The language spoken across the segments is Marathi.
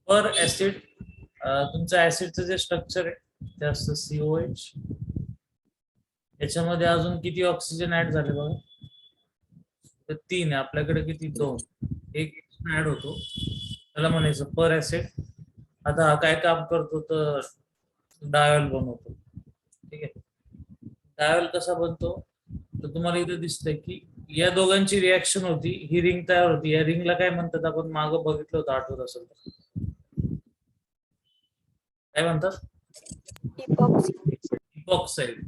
पर ऍसिड तुमचं ऍसिडचं जे स्ट्रक्चर आहे ते असतं COH. याच्यामध्ये अजून किती ऑक्सिजन ऍड झाले बघा, तर 3 आहे. आपल्याकडे किती 2, एक ऍड होतो, त्याला म्हणायचं पर ऍसिड. आता हा काय काम करतो तर डायोल बनवतो. ठीक आहे, डायोल कसा बनतो तर तुम्हाला इथे दिसतंय की या दोघांची रिएक्शन होती, ही रिंग तयार होती. या रिंगला काय म्हणतात, आपण मागं बघितलं होतं आठवत असेल तर, काय म्हणतात? इपॉक्सी. इपॉक्साईड.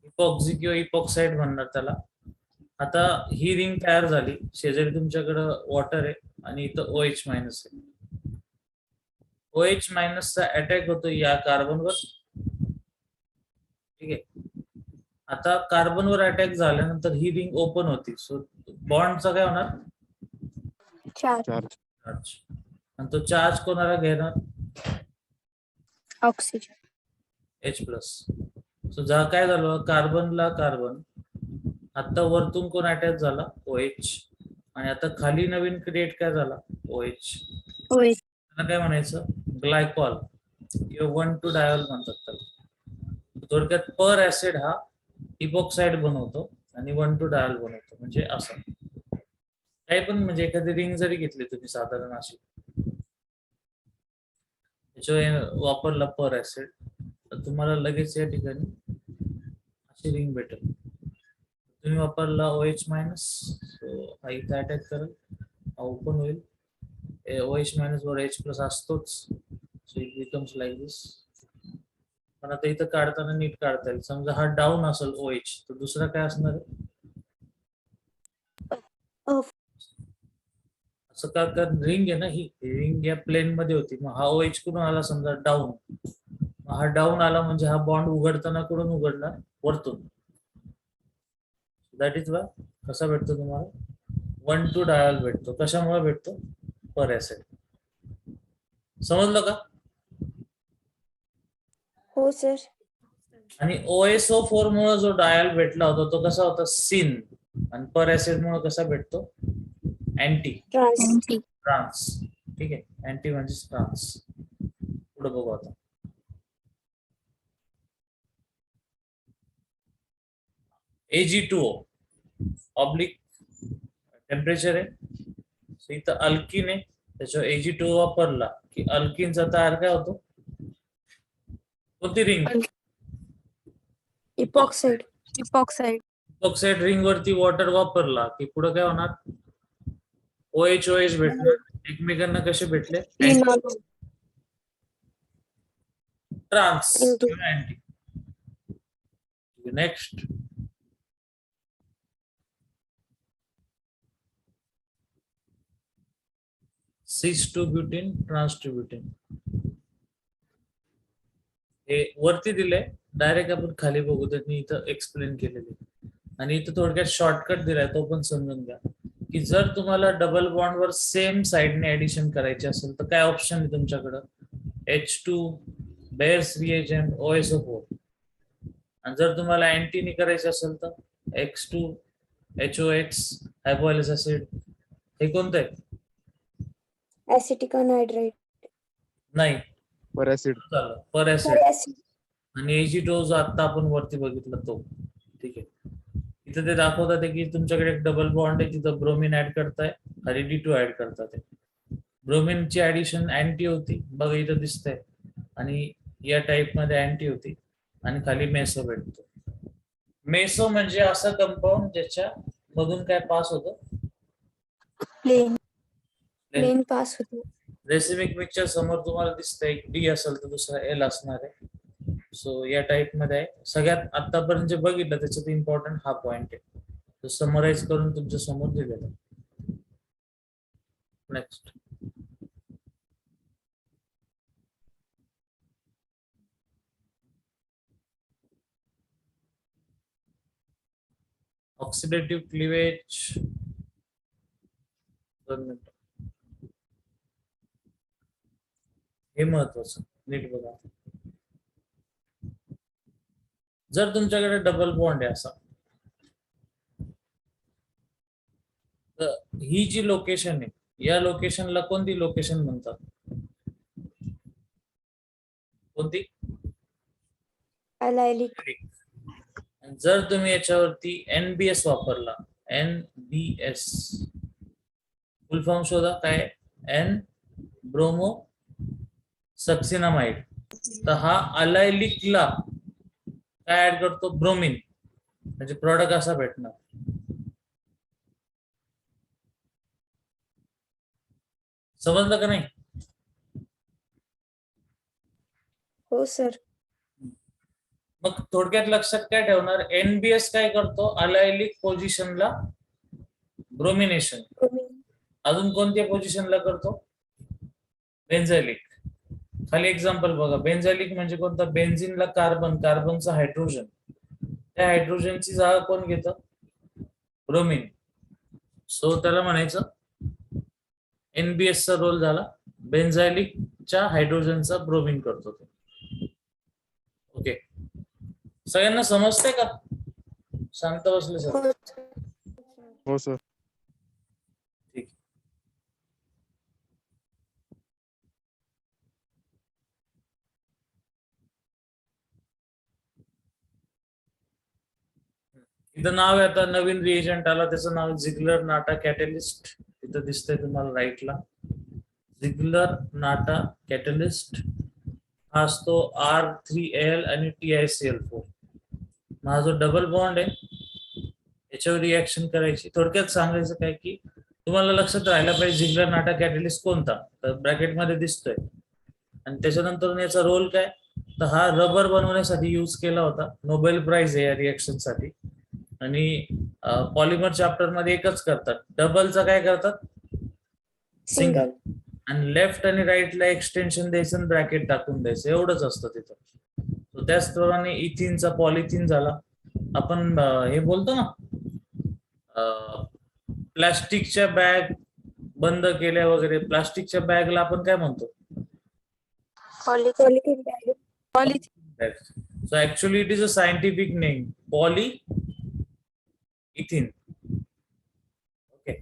इपॉक्सी किंवा इपॉक्साईड म्हणणार त्याला. आता ही रिंग तयार झाली, शेजारी तुमच्याकडं वॉटर आहे आणि इथं OH मायनस आहे. OH मायनसचा अटॅक होतो या कार्बनवर. ठीक आहे, आता कार्बनवर अटॅक झाल्यानंतर ही रिंग ओपन होती, सो बॉन्डचा काय होणार? चार्ज. चार्ज. आणि तो चार्ज कोणाला घेणार? ऑक्सिजन. H+. सो जा काय झालं, कार्बनला कार्बन, आता वरतून कोण अटॅच झाला? OH. आणि आता खाली नवीन क्रिएट काय झाला? OH. त्याला काय म्हणायचं? ग्लायकॉल किंवा 1,2 डायोल म्हणतात त्याला. थोडक्यात पर ऍसिड हा इपॉक्साईड बनवतो आणि 1,2 डायोल बनवतो. म्हणजे असं काही पण, म्हणजे एखादी रिंग जरी घेतली तुम्ही साधारण अशी, त्याच्या वापरला पर ऍसिड, तर तुम्हाला लगेच या ठिकाणी अशी रिंग भेटेल. तुम्ही वापरला OH मायनस, हा इथं अटॅक करेल, हा ओपन होईल. OH मायनस वर H+ असतोच, सो इट बिकम्स लाईक दिस. पण आता इथं काढताना नीट काढता येईल. समजा हा डाऊन असेल OH, तर दुसरा काय असणार आहे? असं का, रिंग आहे ना, ही रिंग या प्लेन मध्ये होती, मग हा OH कुठून आला? समजा डाऊन. हा डाऊन आला म्हणजे हा बॉन्ड उघडताना कुठून उघडला? वरतून. दॅट इज वाय कसा भेटतो तुम्हाला? 1,2 डायल भेटतो. कशामुळे भेटतो? पर ऍसिड. समजलं का? हो सर. आणि OSO4 मुळे जो डायल भेटला होता तो कसा होता? सिन. आणि पर ऍसिड मुळे कसा भेटतो? अँटी. ट्रान्स. ठीक आहे, अँटी म्हणजे ट्रान्स. पुढे बघू आता. Ag2O ऑब्लिक टेम्परेचर आहे, इथं अल्किन आहे, त्याच्यावर Ag2O वापरला की अल्किनचा तयार काय होतो? कोणती रिंग? इपॉक्साईड. इपॉक्साईड रिंग वरती वॉटर वापरला की पुढे काय होणार? OH भेटणार. एकमेकांना कसे भेटले? ट्रान्स किंवा अँटी. नेक्स्ट, सिस-2-ब्युटीन, ट्रान्स-2-ब्युटीन. हे वरती दिले, डायरेक्ट आपण खाली बघू, त्यांनी इथं एक्सप्लेन केलेले. आणि इथं थोडक्यात शॉर्टकट दिलाय, तो पण समजून घ्या. की जर तुम्हाला डबल बॉन्ड वर सेम साइडने ऍडिशन करायची असेल तर काय ऑप्शन आहे तुमच्याकडं? H2 bears reagent OSO4. आणि जर तुम्हाला अँटीनी करायचं असेल तर X2 HOX हायपोअलिक ऍसिड. हे कोणतं आहे? Acetic anhydride. नाही, पर ऍसिड. पर ऍसिड. आणि Ag2 जो आता आपण वरती बघितला तो. ठीक आहे, इथं ते दाखवतात की तुमच्याकडे एक डबल बॉन्ड आहे, तिथं ब्रोमिन ऍड करताय आणि D2 ऍड करतात. ब्रोमिनची ऍडिशन अँटी होती, बघा इथं दिसतंय, आणि या टाइप मध्ये अँटी होती, आणि खाली मेसो भेटतो. मेसो म्हणजे असं कंपाऊंड ज्याच्या मधून काय पास होतं? प्लेन पास होतो. रेसिमिक मिक्सचर समोर तुम्हाला दिसतंय, D असेल तर दुसरा L असणार आहे. सो या टाइप मध्ये आहे. सगळ्यात आतापर्यंत जे बघितलं त्याच्यात इम्पॉर्टंट हा पॉइंट आहे, तो समराइज करून तुमच्या समोर दिलेला आहे. Next, oxidative cleavage. 2 मिनिट, हे महत्वाचं, नीट बघा. जर तुमच्याकडे डबल बॉन्ड आहे असा, तर ही जी लोकेशन आहे या लोकेशनला कोणती लोकेशन म्हणतात? कोणती? अलायलिक. जर तुम्ही याच्यावरती NBS वापरला, NBS फुल फॉर्म शोधा, काय? N bromo succinimide. तर हा अलायलिकला काय ऍड करतो? ब्रोमिन. म्हणजे प्रॉडक्ट असा भेटणार. समजलं का नाही? हो सर. मग थोडक्यात लक्षात काय ठेवणार? NBS काय करतो? अलायलिक पोझिशनला ब्रोमिनेशन. अजून कोणत्या पोझिशनला करतो? बेन्झायलिक. खाली एक्झाम्पल बघा. बेन्झायलिक म्हणजे कोणता? बेन्झिनला कार्बन, कार्बनचा हायड्रोजन, त्या हायड्रोजनची जागा कोण घेतं? ब्रोमिन. सो त्याला म्हणायचं NBS चा रोल झाला बेन्झायलिकच्या हायड्रोजनचा ब्रोमिन करतो तो. ओके, सगळ्यांना समजतंय का? शांत बसले सर? हो सर. ठीक. इथं नाव आहे, आता नवीन रिएजंट आला, त्याचं नाव झिग्लर नाटा कॅटलिस्ट. इथं दिसतंय तुम्हाला राईटला, झिग्लर नाटा कॅटलिस्ट. हा असतो R3Al आणि TiCl4. हा जो डबल बॉन्ड आहे याच्यावर रिएक्शन करायची. थोडक्यात सांगायचं काय की तुम्हाला लक्षात राहायला पाहिजे झिग्लर नाटा कॅटलिस्ट कोणता, तर ब्रॅकेटमध्ये दिसतोय. आणि त्याच्यानंतर याचा रोल काय, तर हा रबर बनवण्यासाठी यूज केला होता. नोबेल प्राइज आहे या रिएक्शन साठी. आणि पॉलिमर चॅप्टर मध्ये एकच करतात, डबलचा काय करतात? सिंगल. आणि लेफ्ट आणि राईटला एक्सटेन्शन द्यायचं आणि ब्रॅकेट टाकून द्यायचं, एवढंच असतं तिथं. त्याचप्रमाणे इथिनचा पॉलिथिन झाला. आपण हे बोलतो ना, प्लास्टिकच्या बॅग बंद केल्या वगैरे, प्लास्टिकच्या बॅगला आपण काय म्हणतो? Polythene bag. So actually it is a scientific name, polyethylene. Okay,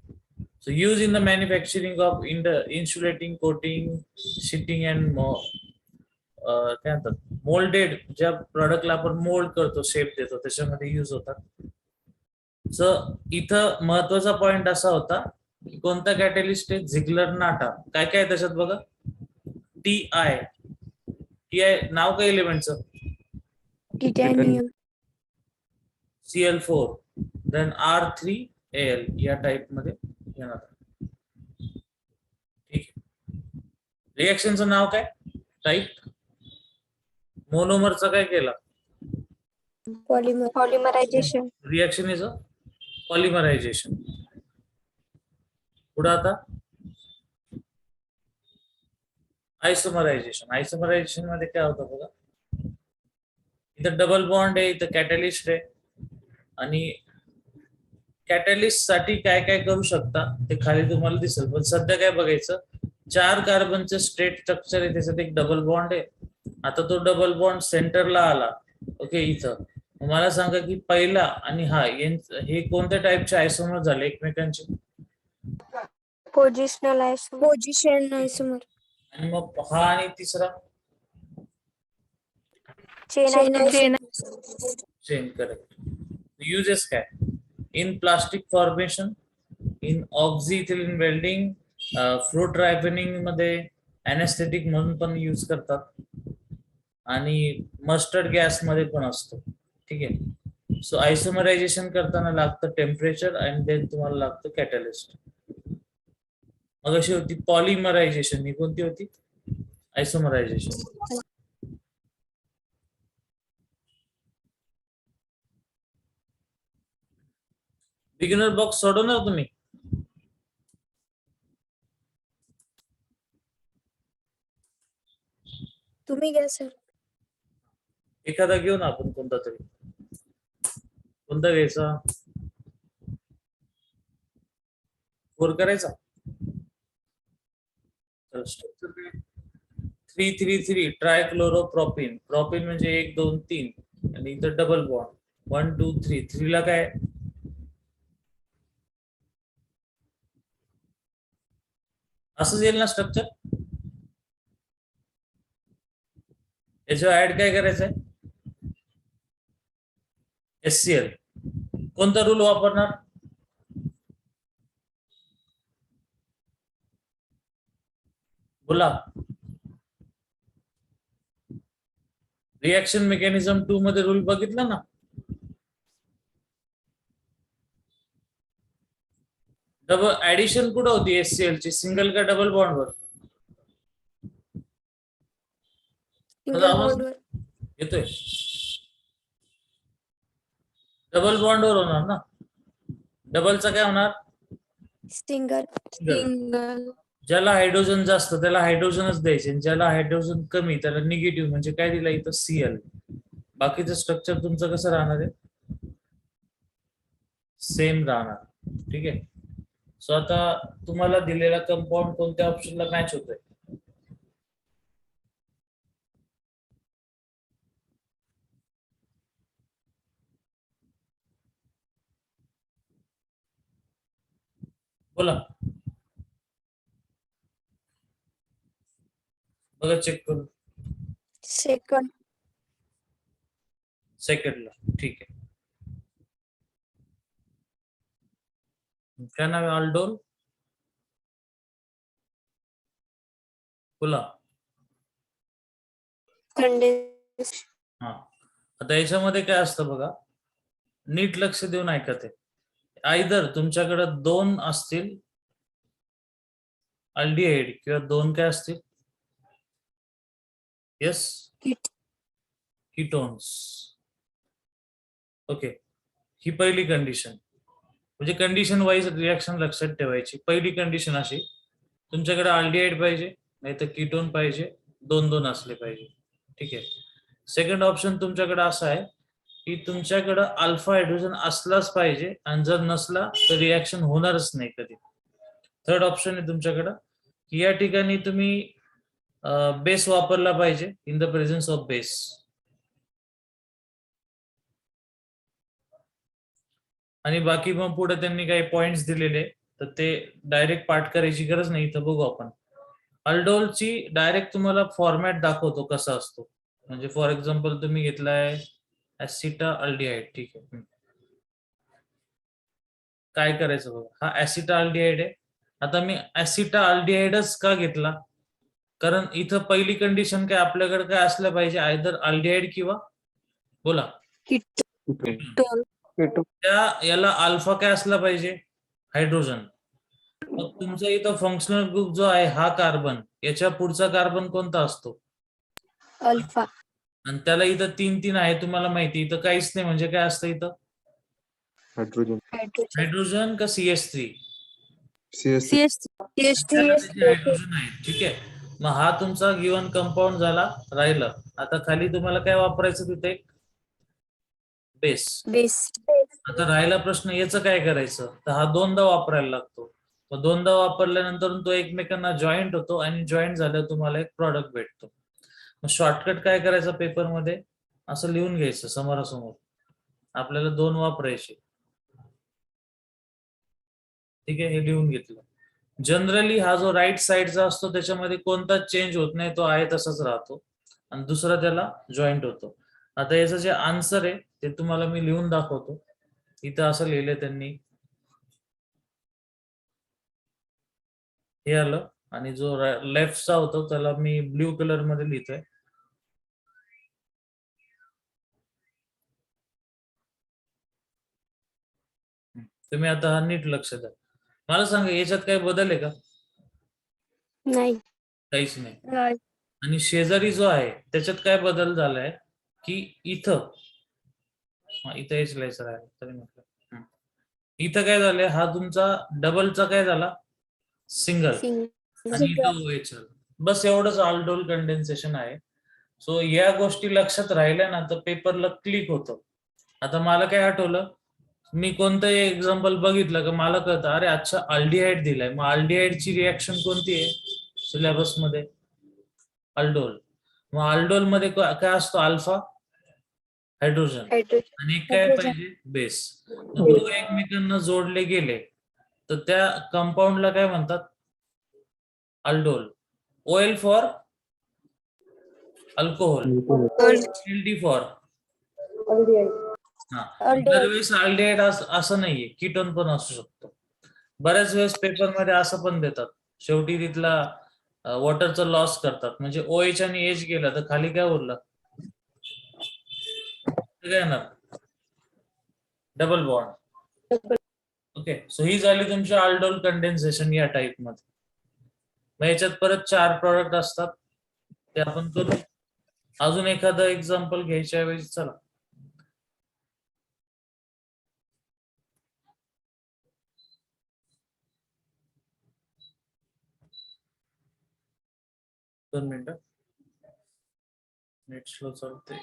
so used in the manufacturing of insulating coating, sheeting and काय म्हणतात, मोल्डेड, ज्या प्रोडक्टला आपण मोल्ड करतो, शेप देतो, त्याच्यामध्ये यूज होतात. सो इथं महत्वाचा पॉइंट असा होता की कोणता कॅटलिस्ट आहे? झिग्लर नाटा. काय काय त्याच्यात बघा, TI नाव काय एलिमेंटचं? टिटॅनियम. Cl4, देन R3Al या टाइप मध्ये येणार. ठीक आहे. रिएक्शनचं नाव काय? टाइप. मोनोमरचा काय केला? Polymerisation. Reaction is a polymerisation. पुढे आता आयसोमरायझेशन. आयसोमरायझेशन मध्ये काय होतं बघा, इथं डबल बॉन्ड आहे, इथं कॅटलिस्ट आहे. आणि कॅटलिस्ट साठी काय काय करू शकता ते खाली तुम्हाला दिसेल. पण सध्या काय बघायचं, 4 कार्बनचे स्ट्रेट स्ट्रक्चर आहे, त्याच्यात एक डबल बॉन्ड आहे. आता तो डबल बॉन्ड सेंटरला आला. ओके, इथं मला सांगा की पहिला आणि हा हे कोणत्या टाइपचे आयसोमर झाले एकमेकांचे? Position isomer. आणि मग हा आणि तिसरा चेन. चेन. करेक्ट. युजेस काय? In plastic formation, in oxyethylene welding, fruit ripening मध्ये एनेस्थेटिक म्हणून पण यूज करतात, आणि मस्टर्ड गॅस मध्ये पण असतो. ठीक आहे. सो आयसोमरायझेशन करताना लागतं टेम्परेचर आणि देन तुम्हाला लागतं कॅटलिस्ट. मग अशी होती पॉलिमरायझेशन, ही कोणती होती? आयसोमरायझेशन. बिगिनर बॉक्स सोडवणार तुम्ही? तुम्ही घ्या सर. एखादा घेऊ ना आपण, कोणता तरी. कोणता घ्यायचा? 4 करायचा. 333 ट्रायक्लोरोप्रोपिन. प्रोपिन म्हणजे 1 2 3 आणि इथं डबल बॉन्ड 1 2 3. 3 ला काय? असंच येईल ना स्ट्रक्चर. याच्यावर ऍड काय करायचंय, HCl. कोणता रूल वापरणार, बोला. रिएक्शन मेकॅनिझम 2 मध्ये रूल बघितला ना. डबल ऍडिशन कुठं होती HCl ची, सिंगल का डबल बॉन्डवर. सिंगल बॉन्डवर. येतोय, डबल बॉन्डवर होणार ना. डबलचा काय होणार, सिंगल. सिंगल. ज्याला हायड्रोजन जास्त त्याला हायड्रोजनच द्यायचे, आणि ज्याला हायड्रोजन कमी त्याला निगेटिव्ह, म्हणजे काय दिलं इथं Cl. बाकीचं स्ट्रक्चर तुमचं कसं राहणार आहे, सेम राहणार. ठीक आहे. सो आता तुम्हाला दिलेला कंपाऊंड कोणत्या ऑप्शनला मॅच होतोय, बोला. बघा चेक करून. सेकंड. सेकंडला. ठीक आहे. काय नाव आहे, अल्डोल, बोला. कंडेन्स. हा, आता याच्यामध्ये काय असतं बघा, नीट लक्ष देऊन ऐका. ते आयदर तुमच्याकडे 2 असतील अल्डिहाइड किंवा 2 काय असतील, यस, कीटोन्स. ओके, ही पहिली कंडिशन. म्हणजे कंडिशन वाईज रिएक्शन लक्षात ठेवायची. पहिली कंडिशन अशी, तुमच्याकडे अल्डिहाइड पाहिजे, नाही तर कीटोन पाहिजे, 2-2 असले पाहिजे. ठीक आहे. सेकंड ऑप्शन तुमच्याकडे असा आहे की तुमच्याकडे अल्फा हायड्रोजन असलाच पाहिजे, आणि जर नसला तर रिएक्शन होणारच नाही कधी. थर्ड ऑप्शन आहे तुमच्याकडे की या ठिकाणी तुम्ही बेस वापरला पाहिजे, in the presence of base. आणि बाकी मग पुढे त्यांनी काही पॉइंट्स दिलेले, तर ते डायरेक्ट पाठ करायची गरज नाही. इथं बघू आपण. अल्डोलची डायरेक्ट तुम्हाला फॉर्मॅट दाखवतो कसा असतो. म्हणजे फॉर एक्झाम्पल तुम्ही घेतलाय ऍसिटा अल्डिहाइड. ठीक आहे. काय करायचं बघा, हा ऍसिटा अल्डिहाइड आहे. आता मी ऍसिटा अल्डिहाइडच का घेतला, कारण इथं पहिली कंडिशन काय आपल्याकडे काय असलं पाहिजे, आयदर अल्डिहाइड किंवा, बोला, कीटोन. त्या याला अल्फा काय असला पाहिजे, हायड्रोजन. मग तुमचा इथं फंक्शनल ग्रुप जो आहे हा कार्बन, याच्या पुढचा कार्बन कोणता असतो, अल्फा. आणि त्याला इथं 3-3 आहे तुम्हाला माहिती. इथं काहीच नाही, म्हणजे काय असतं इथं, हायड्रोजन. हायड्रोजन का CS3, CH3. हायड्रोजन आहे. ठीक आहे. मग हा तुमचा गिवन कंपाऊंड झाला. राहिलं आता खाली तुम्हाला काय वापरायचं, तिथे बेस. बेस. आता राहिला प्रश्न याचं काय करायचं, तर हा 2दा वापरायला लागतो. मग 2दा वापरल्यानंतर तो एकमेकांना जॉईंट होतो, आणि जॉईंट झाल्यावर तुम्हाला एक प्रॉडक्ट भेटतो. मग शॉर्टकट काय करायचं, पेपरमध्ये असं लिहून घ्यायचं समोरासमोर, आपल्याला 2 वापरायचे. ठीक आहे, हे लिहून घेतलं. जनरली हा जो राईट साइडचा असतो त्याच्यामध्ये कोणताच चेंज होत नाही, तो आहे तसाच राहतो, आणि दुसरा त्याला जॉईंट होतो. आता याचं जे आन्सर आहे ते तुम्हाला मी लिहून दाखवतो. इथं असं लिहिलंय त्यांनी, हे आलं, आणि जो लेफ्टचा होतो त्याला मी ब्ल्यू कलर मध्ये लिहितोय. तुम्ही आता हा नीट लक्ष द्या. मला सांगा याच्यात काही बदल आहे का, नाही. काहीच नाही. आणि शेजारी जो आहे त्याच्यात काय बदल झालाय की इथं, इथं हेच लिहायचं आहे तरी म्हटलं, इथं काय झालंय, हा तुमचा डबलचा काय झाला, सिंगल, आणि इथं OHL. बस एवढंच अल्डोल कंडेन्सेशन आहे. सो या गोष्टी लक्षात राहिल्या ना तर पेपरला क्लिक होतं. आता मला काय आठवलं, मी कोणतंही एक्झाम्पल बघितलं का मला कळतं, अरे अच्छा अल्डिहाइड दिलाय, मग अल्डिहाइडची रिएक्शन कोणती आहे सिलेबस मध्ये, अल्डोल. मग अल्डोल मध्ये काय असतो, अल्फा हायड्रोजन, आणि एक काय पाहिजे, बेस. दोन एकमेकांना जोडले गेले तर त्या कंपाऊंडला काय म्हणतात, aldol. OL for alcohol. LD for दरवेळेस अल्डिहाइड असं नाहीये, कीटोन पण असू शकतो. बऱ्याच वेळेस पेपर मध्ये असं पण देतात, शेवटी तिथला वॉटरचा लॉस करतात, म्हणजे OH आणि H गेला तर खाली काय उरलं, काय येणार, डबल बॉन्ड. ओके, सो ही झाली तुमची अल्डोल कंडेन्सेशन या टाइप मध्ये. मग याच्यात परत 4 प्रॉडक्ट असतात, ते आपण करू. अजून एखादं एक्झाम्पल घ्यायच्या वेळी चला. दोन मिनिटं, नेट स्लो चालते.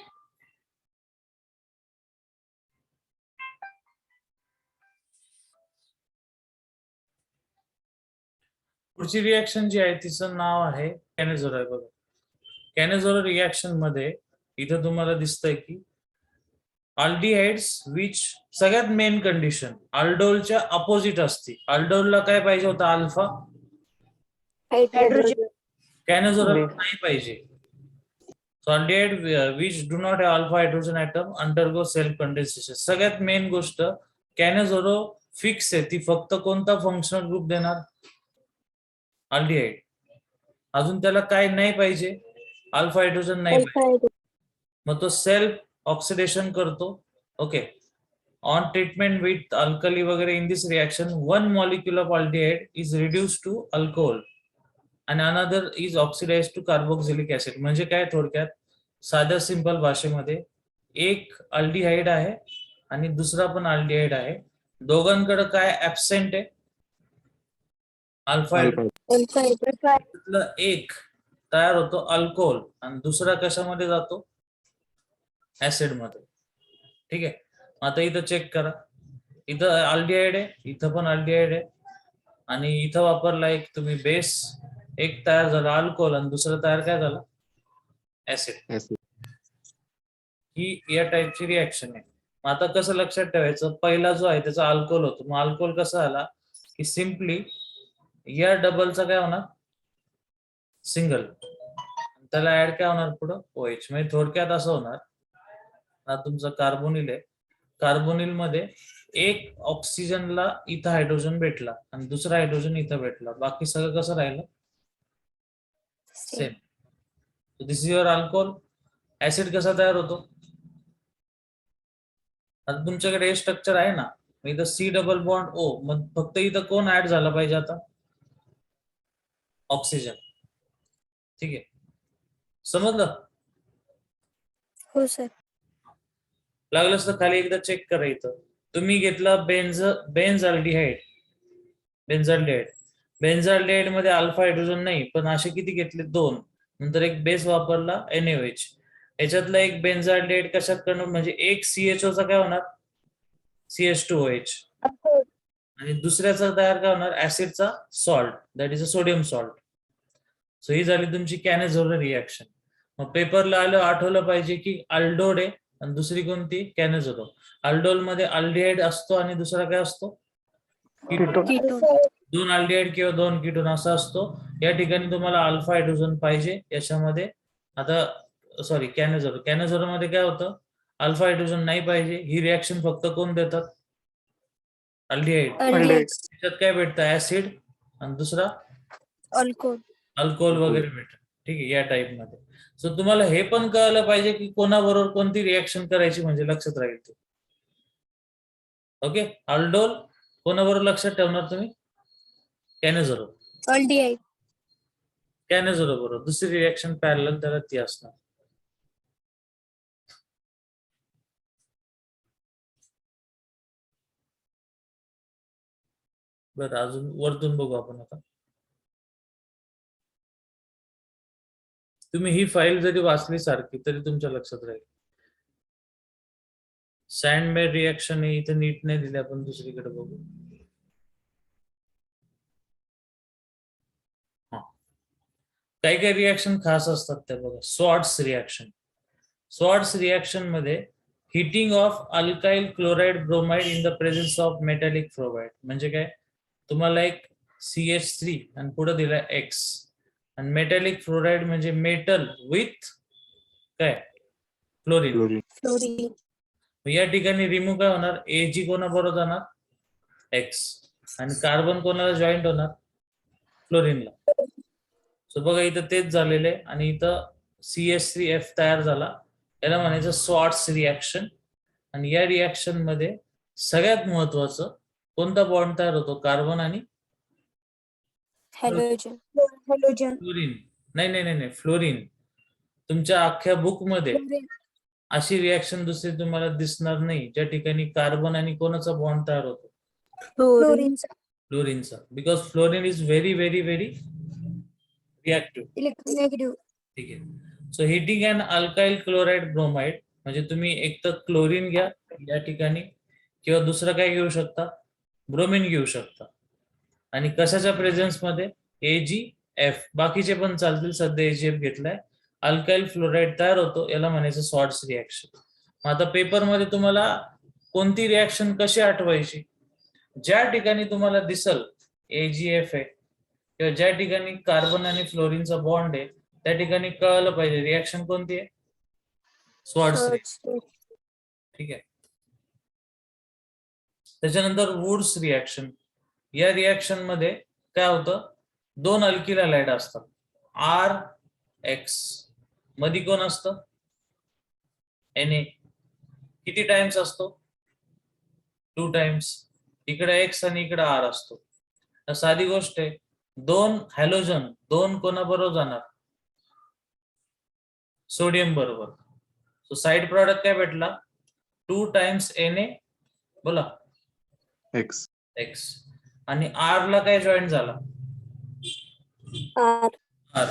पुढची रिॲक्शन जी आहे तिचं नाव आहे कॅनेझोरो. आहे बघा, कॅनेझोरो रिॲक्शन मध्ये इथं तुम्हाला दिसतंय की अल्डिहाइड्स विच, सगळ्यात मेन कंडिशन अल्डोलच्या अपोजिट असते. अल्डोलला काय पाहिजे होता, अल्फा. हायड्रोजन कॅनेझोरोला नाही पाहिजे. So aldehyde which do not have alpha hydrogen atom undergo self condensation. सगळ्यात मेन गोष्ट कॅनेझोरो फिक्स आहे, ती फक्त कोणता फंक्शनल ग्रुप देणार, अल्डिहाइड. अजून त्याला काय नाही पाहिजे, अल्फा हायड्रोजन नाही पाहिजे. मग तो सेल्फ ऑक्सिडेशन करतो. Okay, on treatment with alkali वगैरे in this reaction 1 molecule of aldehyde is reduced to alcohol and another is oxidized to carboxylic acid. म्हणजे काय, थोडक्यात साध्या सिंपल भाषेमध्ये एक अल्डिहाइड आहे आणि दुसरा पण अल्डिहाइड आहे, दोघांकडे काय ऍबसेंट आहे, अल्फा. एक तयार होतो अल्कोहोल आणि दुसरा कशामध्ये जातो, ऍसिड मध्ये. ठीक आहे, आता इथं चेक करा, इथं अल्डिहाइड आहे, इथं पण अल्डिहाइड आहे, आणि इथं वापरला एक तुम्ही बेस, एक तयार झाला अल्कोहोल आणि दुसरं तयार काय झालं, ऍसिड. ही या टाइपची रिॲक्शन आहे. मग आता कसं लक्षात ठेवायचं, पहिला जो आहे त्याचा अल्कोहोल होतो, मग अल्कोहोल कसा आला की सिम्पली या डबलचा काय होणार, सिंगल, त्याला ऍड काय होणार पुढं, OH. म्हणजे थोडक्यात असं होणार, हा तुमचा कार्बोनिल आहे, कार्बोनिल मध्ये एक ऑक्सिजनला इथं हायड्रोजन भेटला आणि दुसरा हायड्रोजन इथं भेटला, बाकी सगळं कसं राहिलं, same. This is your alcohol. Acid कसा तयार होतो, आता तुमच्याकडे हे स्ट्रक्चर आहे ना, इथं C डबल बॉन्ड O, मग फक्त इथं कोण ऍड झाला पाहिजे आता, ऑक्सिजन. ठीक आहे, समजलं. हो सर. लागलंच तर खाली एकदा चेक करा, इथं तुम्ही घेतला बेन्झाल्डिहाइड. बेन्झाल्डिहाइड मध्ये अल्फा हायड्रोजन नाही, पण असे किती घेतले, 2. नंतर एक बेस वापरला NaOH. याच्यातला एक बेन्झाल्डिहाइड कशात कन्वर्ट, म्हणजे एक CHO चा काय होणार, CH2OH, आणि दुसऱ्याचा तयार काय होणार, ऍसिडचा salt, that is a sodium salt. So ही झाली तुमची कॅनेझोरो रिॲक्शन. मग पेपरला आलं, आठवलं पाहिजे की अल्डोड आहे आणि दुसरी कोणती, कॅनेझोरो. अल्डोल मध्ये अल्डिहाइड असतो आणि दुसरा काय असतो, कीटोन. 2 अल्डिहाइड किंवा 2 कीटोन असा असतो. या ठिकाणी तुम्हाला अल्फा हायड्रोजन पाहिजे याच्यामध्ये. आता सॉरी, कॅनेझोरो मध्ये काय होतं, अल्फा हायड्रोजन नाही पाहिजे. ही रिॲक्शन फक्त कोण देतात, अल्डिहाइड. त्याच्यात काय भेटतं, ऍसिड आणि दुसरा अल्कोहोल वगैरे भेटत. ठीक आहे, या टाइप मध्ये. सो तुम्हाला हे पण कळलं पाहिजे की कोणाबरोबर कोणती रिॲक्शन करायची, म्हणजे लक्षात राहील ते. ओके, अल्डोल कोणाबरोबर लक्षात ठेवणार तुम्ही, कॅनेझोरो. कॅनेझोरो बरोबर दुसरी रिॲक्शन पॅरलल त्याला ती असणार. बरं, अजून वरतून बघू आपण. आता तुम्ही ही फाईल जरी वाचली सारखी तरी तुमच्या लक्षात राहील. सँडमेड रिॲक्शन हे इथे नीट नाही दिले, आपण दुसरीकडे बघू. काही काही रिॲक्शन खास असतात त्या बघा. स्वॉर्ट्स रिॲक्शन मध्ये heating of alkyl chloride bromide in the presence of metallic fluoride. म्हणजे काय, तुम्हाला एक CH3 आणि पुढे दिलाय X, आणि मेटॅलिक फ्लोराईड म्हणजे मेटल विथ काय फ्लोरीन. क्लोरीन. फ्लोरीन. या ठिकाणी रिमूव्ह काय होणार, Ag कोणाबरोबर जाणार, X, आणि कार्बन कोणाला जॉईंट होणार, फ्लोरीनला. सो बघा इथं तेच झालेलं आहे आणि इथं CH3F तयार झाला. याला म्हणायचं स्वॉर्ट्स रिॲक्शन. आणि या रिॲक्शन मध्ये सगळ्यात महत्वाचं कोणता बॉन्ड तयार होतो, कार्बन आणि हॅलोजन. हॅलोजन. फ्लोरीन. नाही नाही नाही नाही, फ्लोरीन. तुमच्या अख्ख्या बुक मध्ये अशी रिॲक्शन दुसरी तुम्हाला दिसणार नाही ज्या ठिकाणी कार्बन आणि कोणाचा बॉन्ड तयार होतो, फ्लोरीनचा. फ्लोरीनचा. Because fluorine is very very very reactive. Electronegative. ठीक आहे. So heating and alkyl chloride bromide म्हणजे तुम्ही एक तर क्लोरीन घ्या या ठिकाणी किंवा दुसरं काय घेऊ शकता, ब्रोमीन घेऊ शकता. आणि कशाच्या प्रेझेन्स मध्ये, AgF. बाकीचे पण चालतील, सध्या AgF घेतलाय. अल्काइल फ्लोराईड तयार होतो, याला म्हणायचं स्वॉर्ट्स रिॲक्शन. आता पेपर मध्ये तुम्हाला कोणती रिॲक्शन कशी आठवायची, ज्या ठिकाणी तुम्हाला दिसल AgF आहे किंवा ज्या ठिकाणी कार्बन आणि फ्लोरीनचा बॉन्ड आहे त्या ठिकाणी कळलं पाहिजे रिॲक्शन कोणती आहे, स्वॉर्ट्स रिॲक्शन. ठीक आहे. त्याच्यानंतर वुड्स रिॲक्शन. या रिॲक्शन मध्ये काय होतं, दोन अल्किल हॅलाइड असतात, RX. मध्ये कोण असतं, Na. किती टाइम्स असतो, 2 टाइम्स. इकडे X आणि इकडे R असतो. तर साधी गोष्ट आहे, दोन हॅलोजन दोन कोणाबरोबर जाणार, सोडियम बरोबर. सो साइड प्रॉडक्ट काय भेटला, 2 टाइम्स Na, बोला X. X. आणि R ला काय जॉईन झाला, आर. R.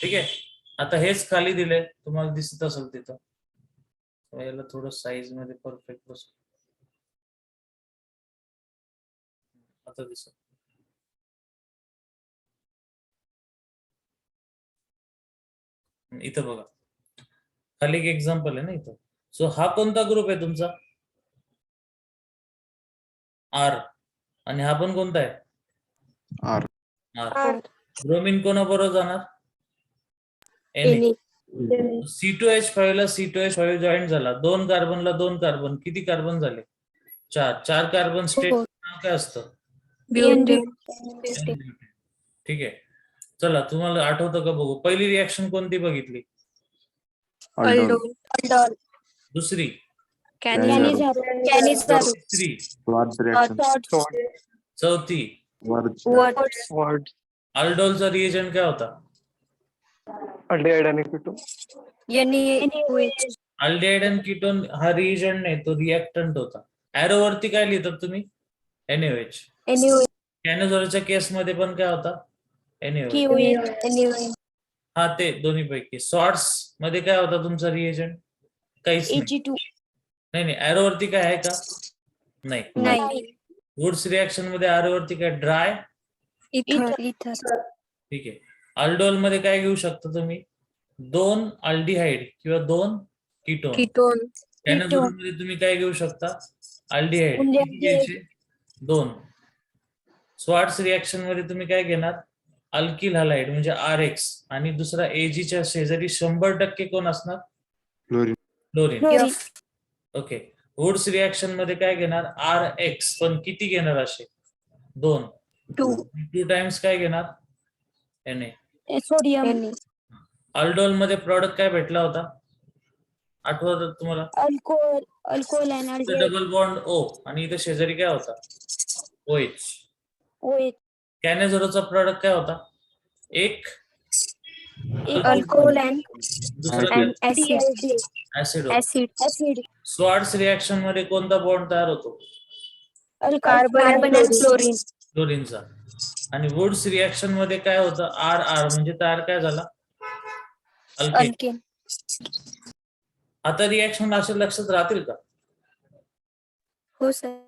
ठीक आहे. आता हेच खाली दिले, तुम्हाला दिसत असेल तिथं. याला थोडं साईज मध्ये परफेक्ट बस, आता दिसत. इथं बघा खाली एक एक्झाम्पल आहे ना इथं. सो हा कोणता ग्रुप आहे तुमचा, R. आणि हा पण कोणता आहे, R. R. ब्रोमीन कोणाबरोबर जाणार, Na. C2H5 ला C2H5 जॉईन झाला, 2 कार्बनला 2 कार्बन, किती कार्बन झाले, 4 कार्बन स्टेट नाव काय असतं, ठीक आहे. चला तुम्हाला आठवतं का बघू, पहिली रिॲक्शन कोणती बघितली, Aldol. दुसरी, Canizaru. तिसरी, Schwartz reaction. चौथी, Schwartz. अल्डोलचा रिएजंट काय होता, Aldehyde आणि ketone. अल्डिहाइड आणि कीटोन. हा रिएजंट नाही, तो रिएक्टंट होता. एरो वरती काय लिहितात तुम्ही, NaOH. कॅनोझोलच्या केस मध्ये पण काय होता, NaOH. हा ते दोन्ही पैकी. सॉर्ट्स मध्ये काय होता तुमचा रिएजंट, काहीच नाही. नाही एरो वरती काय आहे का, नाही. वुड्स रिॲक्शन मध्ये एरो वरती काय, ड्राय, ठीक आहे. अल्डोल मध्ये काय घेऊ शकता तुम्ही, 2 अल्डिहाइड किंवा 2 कीटोन. कॅनोझोल मध्ये तुम्ही काय घेऊ शकता, अल्डिहाइड, किती घ्यायचे, 2. स्वार्ट्स रिॲक्शन मध्ये तुम्ही काय घेणार, अल्किल हॅलाइड म्हणजे RX, आणि दुसरा Ag च्या शेजारी 100% कोण असणार, फ्लोरीन. ओके. वुड्स रिॲक्शन मध्ये काय घेणार, RX, पण किती घेणार असे, 2. 2 टाइम्स काय घेणार, Na. सोडियम. अल्डोल मध्ये प्रॉडक्ट काय भेटला होता, आठवत तुम्हाला, अल्कोहोल डबल बॉन्ड O, आणि इथे शेजारी काय होता, OH. कॅनेझोरोचा प्रॉडक्ट काय होता, एक अल्कोहोल दुसरा ऍसिड. स्वार्ट्स रिॲक्शन मध्ये कोणता बॉन्ड तयार होतो, कार्बन आणि फ्लोरीनचा. आणि वुड्स रिॲक्शन मध्ये काय होतं, RR म्हणजे तयार काय झाला, अल्केन. आता रिॲक्शन असे लक्षात राहतील का, हो सर.